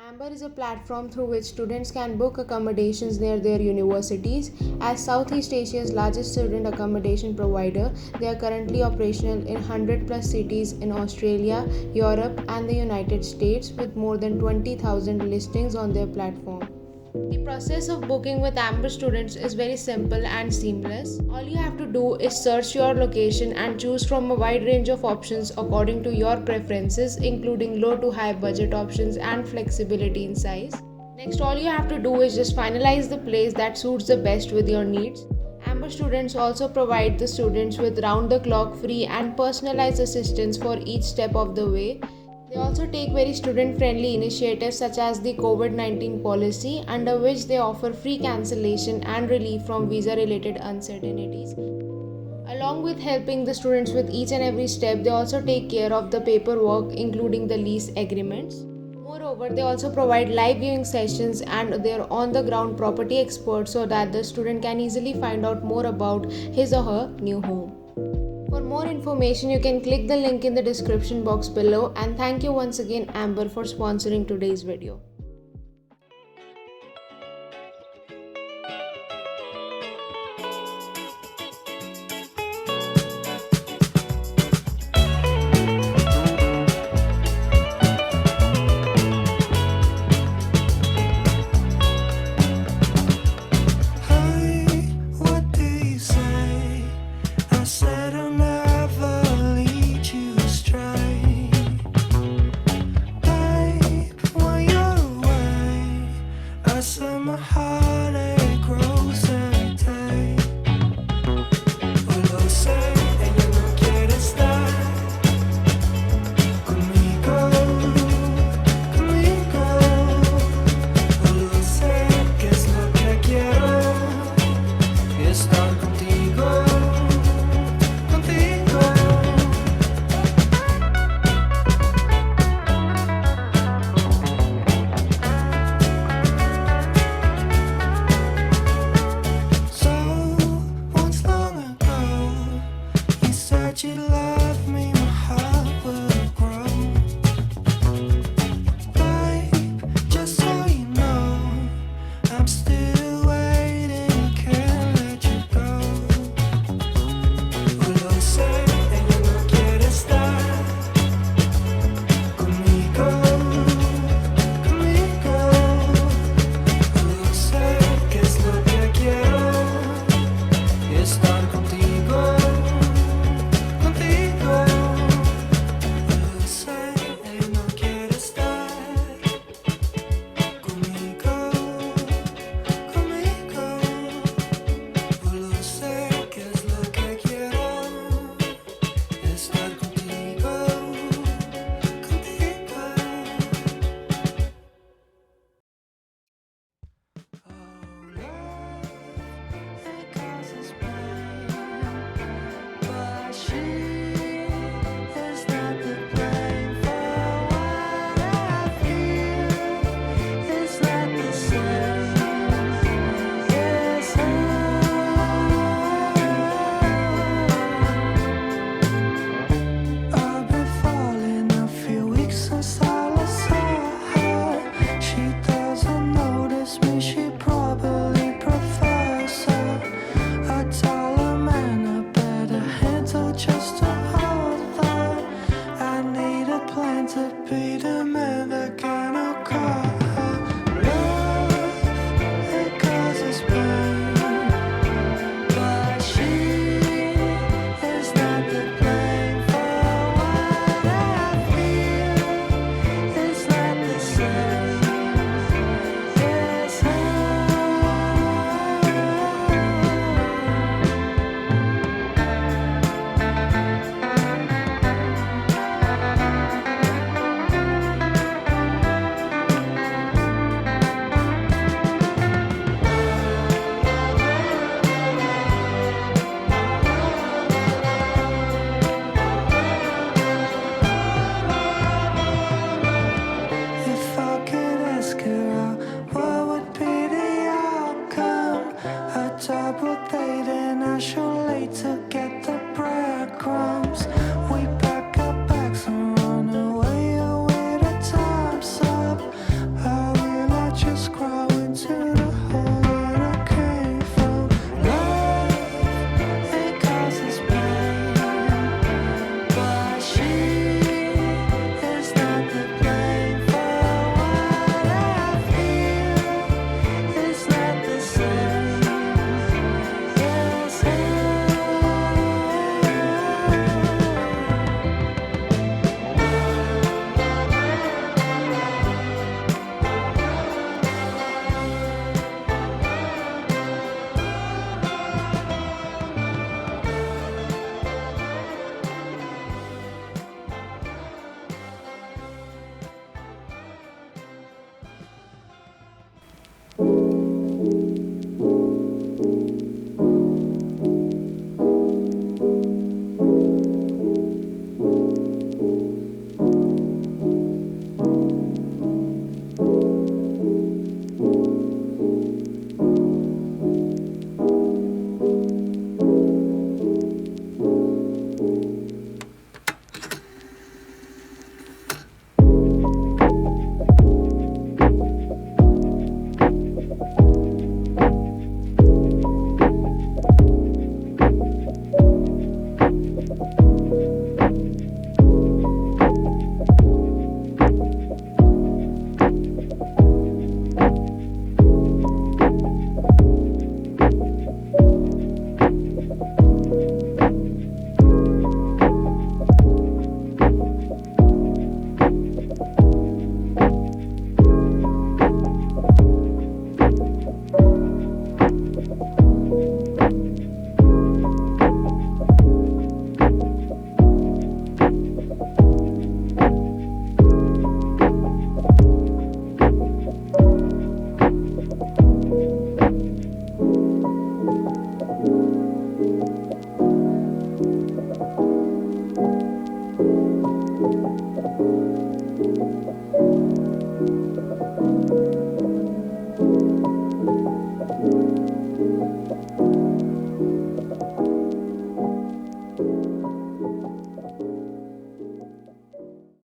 Amber is a platform through which students can book accommodations near their universities. As Southeast Asia's largest student accommodation provider, they are currently operational in 100 plus cities in Australia, Europe, and the United States with more than 20,000 listings on their platform. The process of booking with Amber students is very simple and seamless. All you have to do is search your location and choose from a wide range of options according to your preferences, including low to high budget options and flexibility in size. Next, all you have to do is just finalize the place that suits the best with your needs. Amber students also provide the students with round-the-clock free and personalized assistance for each step of the way. They also take very student-friendly initiatives such as the COVID-19 policy, under which they offer free cancellation and relief from visa-related uncertainties. Along with helping the students with each and every step, they also take care of the paperwork, including the lease agreements. Moreover, they also provide live viewing sessions and their on-the-ground property experts so that the student can easily find out more about his or her new home. For more information, you can click the link in the description box below, and thank you once again Amber for sponsoring today's video.